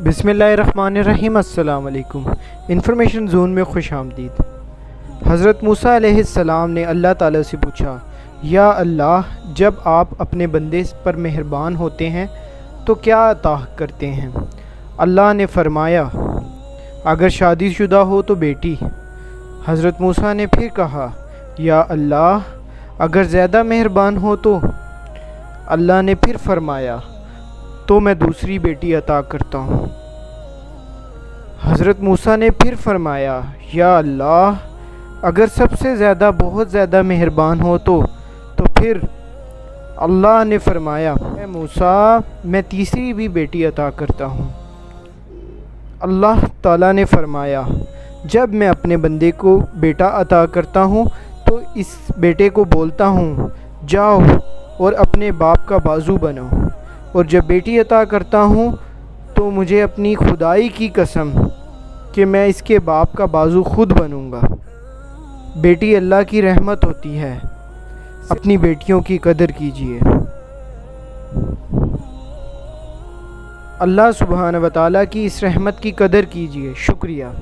बिस्मिल्लाहिर्रहमानिर्रहीम। अस्सलाम वालेकुम। इंफॉर्मेशन ज़ोन में खुश आमदीद। हज़रत मूसा अलैहिस्सलाम ने अल्लाह ताला से पूछा, या अल्लाह, जब आप अपने बंदे पर मेहरबान होते हैं तो क्या अता करते हैं? अल्लाह ने फरमाया, अगर शादीशुदा हो तो बेटी। हज़रत मूसा ने फिर कहा, या अल्लाह, अगर ज़्यादा मेहरबान हो तो? अल्लाह ने फिर फरमाया, तो मैं दूसरी बेटी अता करता हूँ। हज़रत मूसा ने फिर फरमाया, या अल्लाह, अगर सबसे ज़्यादा बहुत ज़्यादा मेहरबान हो तो फिर? अल्लाह ने फरमाया, ए मूसा, मैं तीसरी भी बेटी अता करता हूँ। अल्लाह ताला ने फरमाया, जब मैं अपने बंदे को बेटा अता करता हूँ तो इस बेटे को बोलता हूँ, जाओ और अपने बाप का बाजू बनो, और जब बेटी अता करता हूँ तो मुझे अपनी खुदाई की कसम कि मैं इसके बाप का बाजू खुद बनूँगा। बेटी अल्लाह की रहमत होती है, अपनी बेटियों की कदर कीजिए। अल्लाह सुब्हान व तआला की इस रहमत की कदर कीजिए। शुक्रिया।